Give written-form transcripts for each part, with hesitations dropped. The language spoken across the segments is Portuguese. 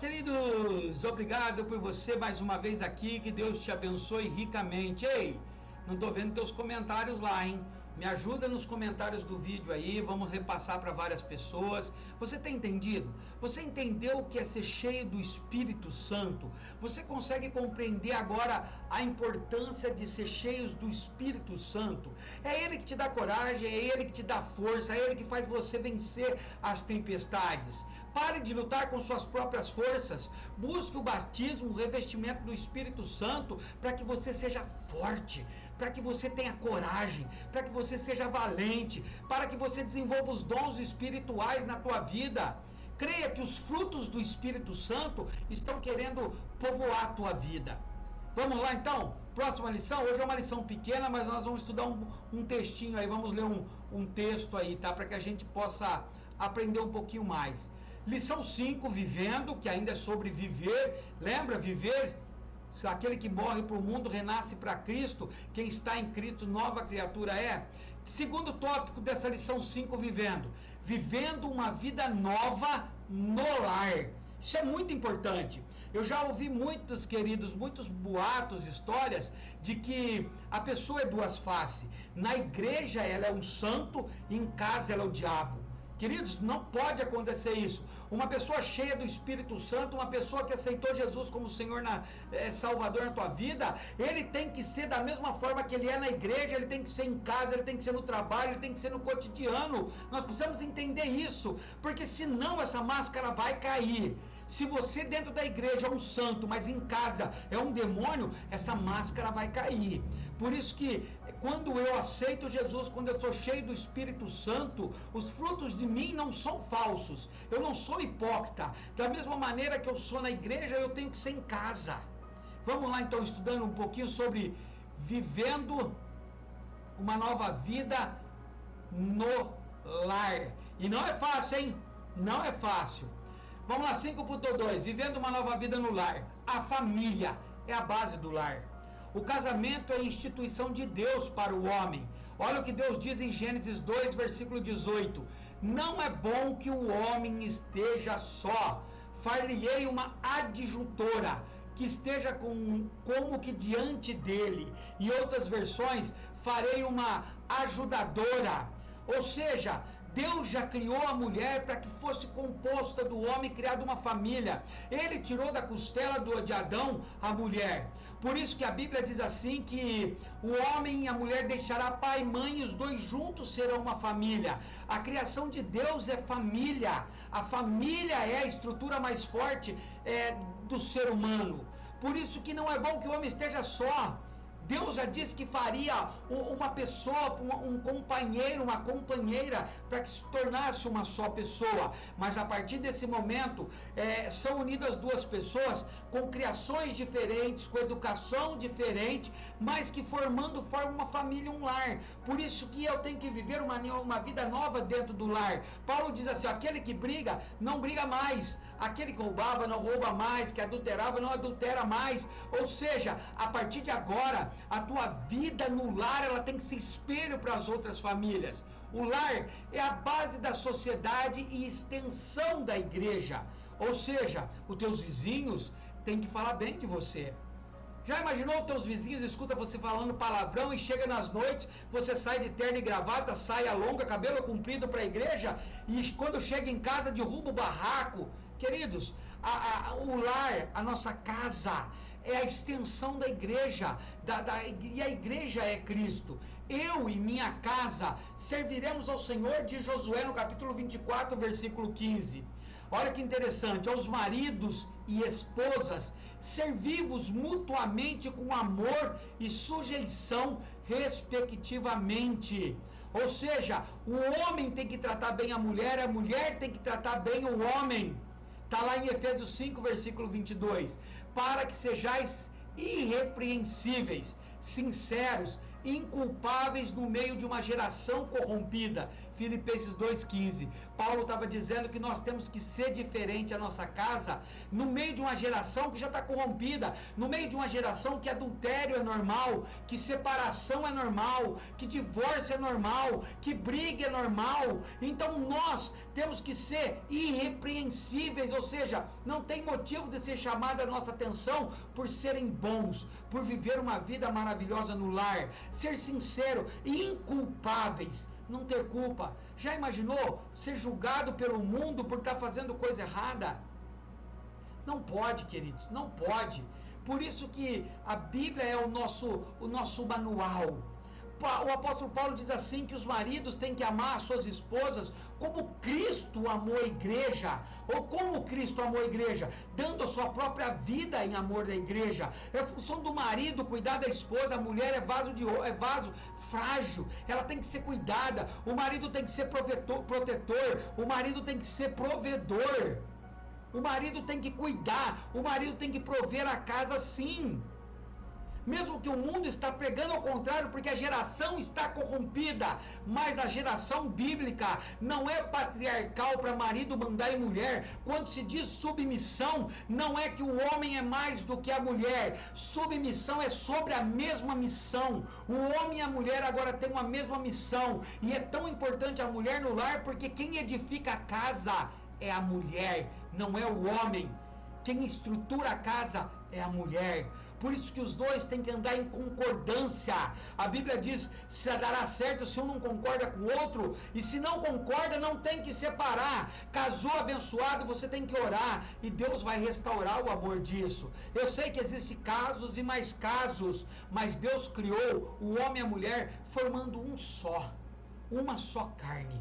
queridos, obrigado por você mais uma vez aqui, que Deus te abençoe ricamente. Ei, não tô vendo teus comentários lá, hein? Me ajuda nos comentários do vídeo aí, vamos repassar para várias pessoas. Você tem entendido? Você entendeu o que é ser cheio do Espírito Santo? Você consegue compreender agora a importância de ser cheios do Espírito Santo? É Ele que te dá coragem, é Ele que te dá força, é Ele que faz você vencer as tempestades. Pare de lutar com suas próprias forças. Busque o batismo, o revestimento do Espírito Santo, para que você seja forte, para que você tenha coragem, para que você seja valente, para que você desenvolva os dons espirituais na tua vida. Creia que os frutos do Espírito Santo estão querendo povoar a tua vida. Vamos lá então? Próxima lição. Hoje é uma lição pequena, mas nós vamos estudar um textinho aí, vamos ler um texto aí, tá? Para que a gente possa aprender um pouquinho mais. Lição 5, vivendo, que ainda é sobre viver. Lembra? Viver. Aquele que morre para o mundo renasce para Cristo. Quem está em Cristo, nova criatura é. Segundo tópico dessa lição 5, vivendo uma vida nova no lar. Isso é muito importante. Eu já ouvi muitos boatos, histórias de que a pessoa é duas faces. Na igreja ela é um santo e em casa ela é o diabo. Queridos, não pode acontecer isso. Uma pessoa cheia do Espírito Santo, uma pessoa que aceitou Jesus como Senhor, Salvador na tua vida, ele tem que ser da mesma forma que ele é na igreja, ele tem que ser em casa, ele tem que ser no trabalho, ele tem que ser no cotidiano. Nós precisamos entender isso, porque senão essa máscara vai cair. Se você dentro da igreja é um santo, mas em casa é um demônio, essa máscara vai cair. Por isso que quando eu aceito Jesus, quando eu sou cheio do Espírito Santo, os frutos de mim não são falsos. Eu não sou hipócrita. Da mesma maneira que eu sou na igreja, eu tenho que ser em casa. Vamos lá então, estudando um pouquinho sobre vivendo uma nova vida no lar. E não é fácil, hein? Não é fácil. Vamos lá, 5.2, vivendo uma nova vida no lar. A família é a base do lar. O casamento é a instituição de Deus para o homem. Olha o que Deus diz em Gênesis 2, versículo 18. Não é bom que o homem esteja só. Far-lhe-ei uma adjuntora que esteja como que diante dele. E outras versões, farei uma ajudadora. Ou seja, Deus já criou a mulher para que fosse composta do homem, criado uma família. Ele tirou da costela de Adão a mulher. Por isso que a Bíblia diz assim que o homem e a mulher deixará pai e mãe e os dois juntos serão uma família. A criação de Deus é família. A família é a estrutura mais forte do ser humano. Por isso que não é bom que o homem esteja só. Deus já disse que faria uma pessoa, um companheiro, uma companheira, para que se tornasse uma só pessoa. Mas a partir desse momento, são unidas duas pessoas com criações diferentes, com educação diferente, mas que formam uma família, um lar. Por isso que eu tenho que viver uma vida nova dentro do lar. Paulo diz assim, aquele que briga, não briga mais. Aquele que roubava, não rouba mais. Que adulterava, não adultera mais. Ou seja, a partir de agora, a tua vida no lar, ela tem que ser espelho para as outras famílias. O lar é a base da sociedade e extensão da igreja. Ou seja, os teus vizinhos têm que falar bem de você. Já imaginou os teus vizinhos escuta você falando palavrão e chega nas noites, você sai de terno e gravata, saia longa, cabelo comprido para a igreja e quando chega em casa derruba o barraco? Queridos, o lar, a nossa casa, é a extensão da igreja, e a igreja é Cristo. Eu e minha casa serviremos ao Senhor, diz Josué no capítulo 24, versículo 15. Olha que interessante, aos maridos e esposas, servi-vos mutuamente com amor e sujeição respectivamente. Ou seja, o homem tem que tratar bem a mulher tem que tratar bem o homem. Está lá em Efésios 5, versículo 22. Para que sejais irrepreensíveis, sinceros, inculpáveis no meio de uma geração corrompida, Filipenses 2,15. Paulo estava dizendo que nós temos que ser diferente a nossa casa, no meio de uma geração que já está corrompida, no meio de uma geração que adultério é normal, que separação é normal, que divórcio é normal, que briga é normal. Então nós temos que ser irrepreensíveis, ou seja, não tem motivo de ser chamada a nossa atenção por serem bons, por viver uma vida maravilhosa no lar, ser sincero e inculpáveis, não ter culpa. Já imaginou ser julgado pelo mundo por estar fazendo coisa errada? Não pode, queridos, não pode. Por isso que a Bíblia é o nosso manual. O apóstolo Paulo diz assim, que os maridos têm que amar as suas esposas como Cristo amou a igreja. Ou como Cristo amou a igreja? Dando a sua própria vida em amor da igreja. É função do marido cuidar da esposa. A mulher é vaso frágil, ela tem que ser cuidada. O marido tem que ser protetor. O marido tem que ser provedor. O marido tem que cuidar. O marido tem que prover a casa, sim. Mesmo que o mundo está pregando ao contrário, porque a geração está corrompida, mas a geração bíblica não é patriarcal para marido mandar em mulher. Quando se diz submissão, não é que o homem é mais do que a mulher. Submissão é sobre a mesma missão. O homem e a mulher agora têm uma mesma missão, e é tão importante a mulher no lar, porque quem edifica a casa é a mulher, não é o homem. Quem estrutura a casa é a mulher. Por isso que os dois têm que andar em concordância. A Bíblia diz, se dará certo se um não concorda com o outro, e se não concorda, não tem que separar. Casou abençoado, você tem que orar, e Deus vai restaurar o amor disso. Eu sei que existem casos e mais casos, mas Deus criou o homem e a mulher formando um só, uma só carne.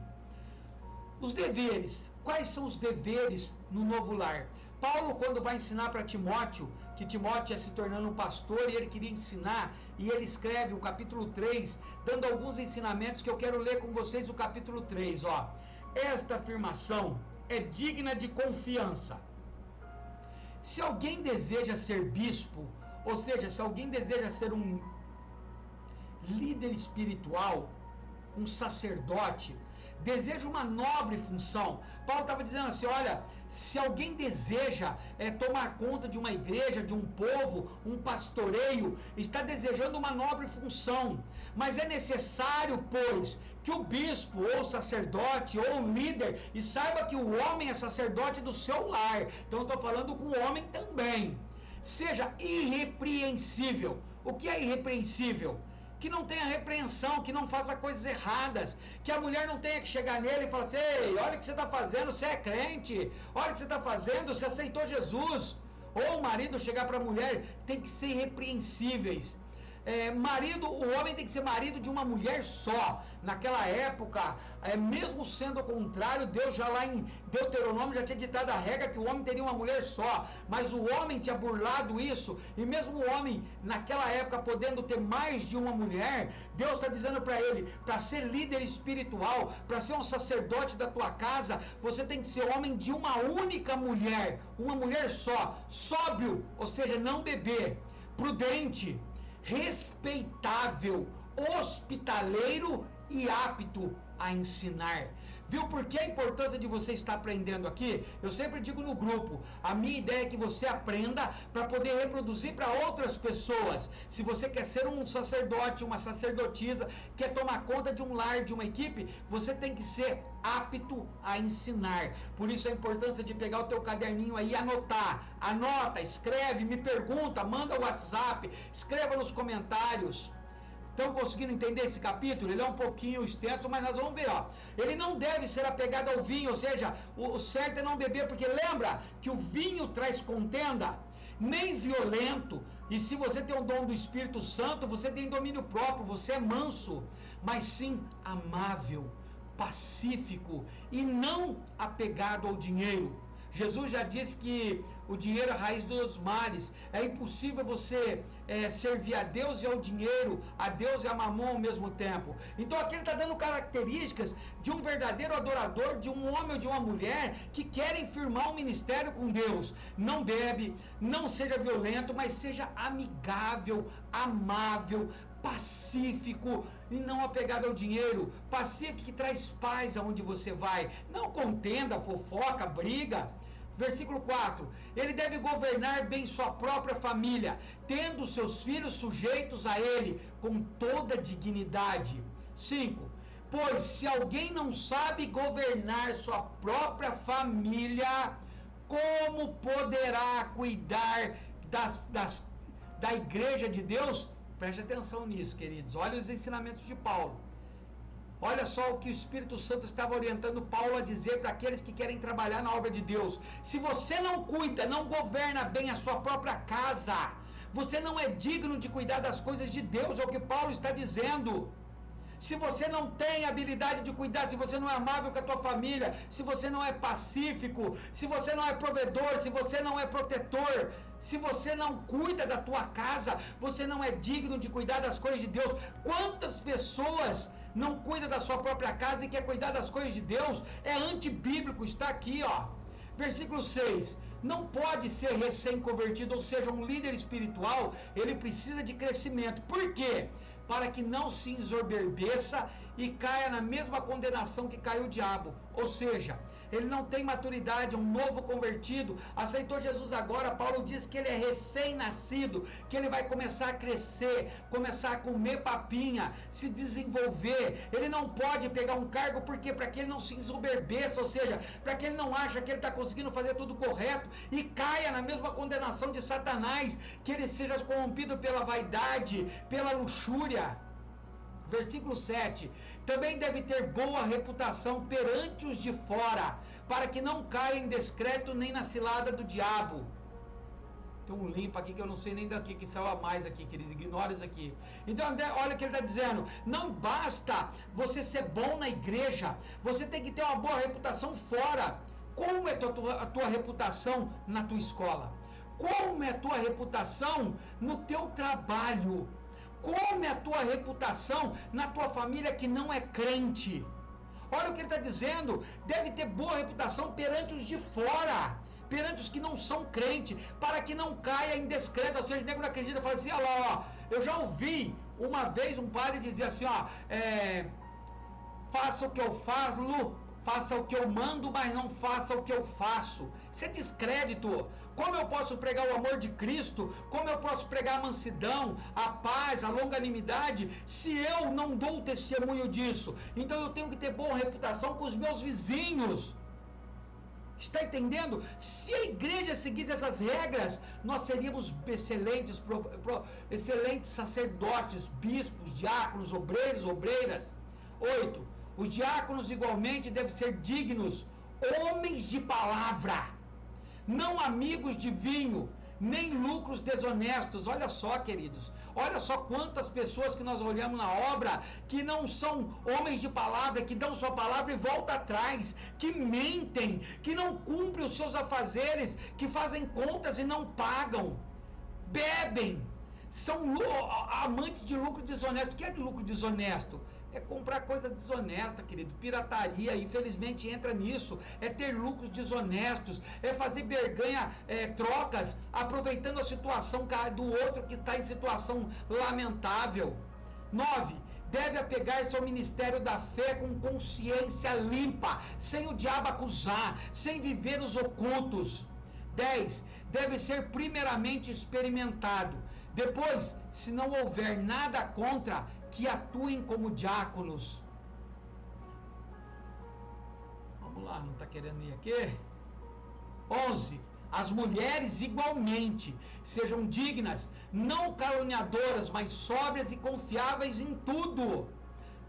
Os deveres. Quais são os deveres no novo lar? Paulo, quando vai ensinar para Timóteo, que Timóteo ia se tornando um pastor e ele queria ensinar, e ele escreve o capítulo 3, dando alguns ensinamentos que eu quero ler com vocês, o capítulo 3, ó. Esta afirmação é digna de confiança. Se alguém deseja ser bispo, ou seja, se alguém deseja ser um líder espiritual, um sacerdote, deseja uma nobre função. Paulo estava dizendo assim, olha, se alguém deseja tomar conta de uma igreja, de um povo, um pastoreio, está desejando uma nobre função, mas é necessário, pois, que o bispo, ou o sacerdote, ou o líder, e saiba que o homem é sacerdote do seu lar, então eu estou falando com o homem também, seja irrepreensível. O que é irrepreensível? Que não tenha repreensão, que não faça coisas erradas, que a mulher não tenha que chegar nele e falar assim, ei, olha o que você está fazendo, você é crente, olha o que você está fazendo, você aceitou Jesus. Ou o marido chegar para a mulher, tem que ser irrepreensíveis. O homem tem que ser marido de uma mulher só. Naquela época, mesmo sendo o contrário, Deus já lá em Deuteronômio já tinha ditado a regra que o homem teria uma mulher só, mas o homem tinha burlado isso, e mesmo o homem naquela época podendo ter mais de uma mulher, Deus está dizendo para ele, para ser líder espiritual, para ser um sacerdote da tua casa, você tem que ser homem de uma única mulher, uma mulher só, sóbrio, ou seja, não beber, prudente, respeitável, hospitaleiro e apto a ensinar. Viu por que a importância de você estar aprendendo aqui? Eu sempre digo no grupo, a minha ideia é que você aprenda para poder reproduzir para outras pessoas. Se você quer ser um sacerdote, uma sacerdotisa, quer tomar conta de um lar, de uma equipe, você tem que ser apto a ensinar. Por isso a importância de pegar o teu caderninho aí e anotar. Anota, escreve, me pergunta, manda o WhatsApp, escreva nos comentários. Estão conseguindo entender esse capítulo? Ele é um pouquinho extenso, mas nós vamos ver, ó. Ele não deve ser apegado ao vinho, ou seja, o certo é não beber, porque lembra que o vinho traz contenda, nem violento, e se você tem o dom do Espírito Santo, você tem domínio próprio, você é manso, mas sim amável, pacífico e não apegado ao dinheiro. Jesus já disse que o dinheiro é a raiz dos males. É impossível você servir a Deus e ao dinheiro, a Deus e a mamon ao mesmo tempo. Então aqui ele está dando características de um verdadeiro adorador, de um homem ou de uma mulher que querem firmar um ministério com Deus. Não bebe, não seja violento, mas seja amigável, amável, pacífico e não apegado ao dinheiro, pacífico que traz paz aonde você vai, não contenda, fofoca, briga. Versículo 4, ele deve governar bem sua própria família, tendo seus filhos sujeitos a ele com toda dignidade. 5, pois se alguém não sabe governar sua própria família, como poderá cuidar da igreja de Deus? Preste atenção nisso, queridos. Olha os ensinamentos de Paulo. Olha só o que o Espírito Santo estava orientando Paulo a dizer para aqueles que querem trabalhar na obra de Deus. Se você não cuida, não governa bem a sua própria casa, você não é digno de cuidar das coisas de Deus, é o que Paulo está dizendo. Se você não tem habilidade de cuidar, se você não é amável com a tua família, se você não é pacífico, se você não é provedor, se você não é protetor, se você não cuida da tua casa, você não é digno de cuidar das coisas de Deus. Quantas pessoas não cuidam da sua própria casa e quer cuidar das coisas de Deus? É antibíblico, está aqui, ó. Versículo 6, não pode ser recém-convertido, ou seja, um líder espiritual, ele precisa de crescimento. Por quê? Para que não se ensoberbeça e caia na mesma condenação que caiu o diabo. Ou seja, ele não tem maturidade, um novo convertido, aceitou Jesus agora. Paulo diz que ele é recém-nascido, que ele vai começar a crescer, começar a comer papinha, se desenvolver. Ele não pode pegar um cargo, porque para que ele não se ensoberbeça, ou seja, para que ele não ache que ele está conseguindo fazer tudo correto e caia na mesma condenação de Satanás, que ele seja corrompido pela vaidade, pela luxúria. Versículo 7, também deve ter boa reputação perante os de fora, para que não caia em descrédito nem na cilada do diabo. Tem um limpo aqui que eu não sei nem daqui, que saiu a mais aqui, querido, ignora isso aqui. Então, olha o que ele está dizendo, não basta você ser bom na igreja, você tem que ter uma boa reputação fora. Como é a tua reputação na tua escola? Como é a tua reputação no teu trabalho? Como é a tua reputação na tua família que não é crente? Olha o que ele está dizendo, deve ter boa reputação perante os de fora, perante os que não são crentes, para que não caia em descrédito, ou seja, o nego não acredita, fala assim, olha lá, ó, eu já ouvi uma vez um padre dizer assim, ó, faça o que eu faça o que eu mando, mas não faça o que eu faço. Isso é descrédito. Como eu posso pregar o amor de Cristo? Como eu posso pregar a mansidão, a paz, a longanimidade, se eu não dou o testemunho disso? Então eu tenho que ter boa reputação com os meus vizinhos. Está entendendo? Se a igreja seguisse essas regras, nós seríamos excelentes sacerdotes, bispos, diáconos, obreiros, obreiras. 8. Os diáconos igualmente devem ser dignos, homens de palavra, não amigos de vinho, nem lucros desonestos. Olha só, queridos, olha só quantas pessoas que nós olhamos na obra, que não são homens de palavra, que dão sua palavra e voltam atrás, que mentem, que não cumprem os seus afazeres, que fazem contas e não pagam, bebem, são amantes de lucro desonesto. O que é de lucro desonesto? É comprar coisa desonesta, querido, pirataria, infelizmente entra nisso, é ter lucros desonestos, é fazer berganha, trocas, aproveitando a situação do outro que está em situação lamentável. 9. Deve apegar-se ao ministério da fé com consciência limpa, sem o diabo acusar, sem viver nos ocultos. 10. Deve ser primeiramente experimentado. Depois, se não houver nada contra, que atuem como diáconos. Vamos lá, não está querendo ir aqui? 11. As mulheres igualmente sejam dignas, não caluniadoras, mas sóbrias e confiáveis em tudo.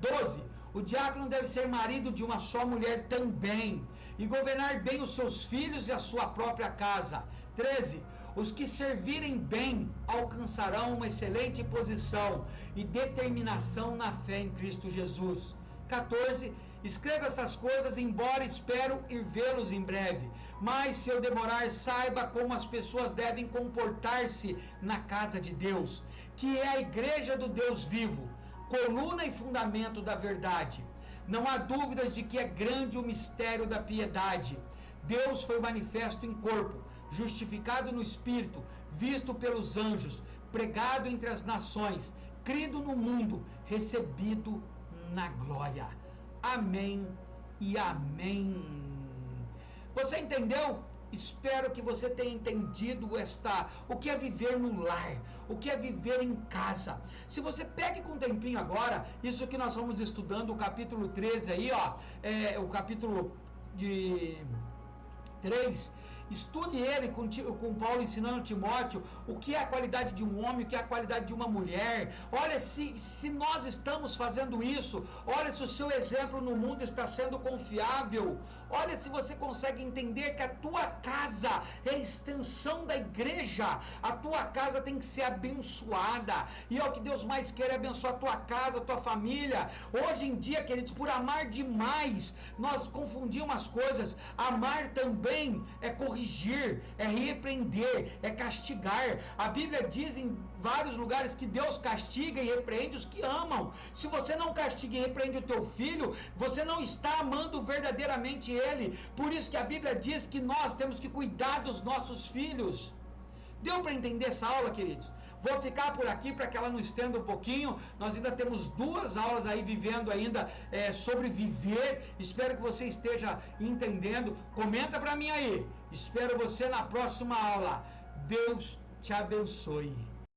12. O diácono deve ser marido de uma só mulher também, e governar bem os seus filhos e a sua própria casa. 13. Os que servirem bem alcançarão uma excelente posição e determinação na fé em Cristo Jesus. 14. Escreva essas coisas, embora espero ir vê-los em breve. Mas se eu demorar, saiba como as pessoas devem comportar-se na casa de Deus, que é a igreja do Deus vivo, coluna e fundamento da verdade. Não há dúvidas de que é grande o mistério da piedade. Deus foi manifesto em corpo, justificado no Espírito, visto pelos anjos, pregado entre as nações, crido no mundo, recebido na glória. Amém e amém. Você entendeu? Espero que você tenha entendido o que é viver no lar, o que é viver em casa. Se você pegue com um tempinho agora, isso que nós vamos estudando, o capítulo 13 aí, ó, o capítulo de 3, estude ele com Paulo ensinando Timóteo o que é a qualidade de um homem, o que é a qualidade de uma mulher. Olha se nós estamos fazendo isso, olha se o seu exemplo no mundo está sendo confiável, olha se você consegue entender que a tua casa é a extensão da igreja, a tua casa tem que ser abençoada, e é o que Deus mais quer, é abençoar a tua casa, a tua família. Hoje em dia, queridos, por amar demais, nós confundimos as coisas. Amar também é corrigir, é repreender, é castigar. A Bíblia diz em vários lugares que Deus castiga e repreende os que amam. Se você não castiga e repreende o teu filho, você não está amando verdadeiramente ele. Por isso que a Bíblia diz que nós temos que cuidar dos nossos filhos. Deu para entender essa aula, queridos? Vou ficar por aqui para que ela não estenda um pouquinho. Nós ainda temos 2 aulas aí vivendo ainda sobre viver. Espero que você esteja entendendo. Comenta para mim aí. Espero você na próxima aula. Deus te abençoe.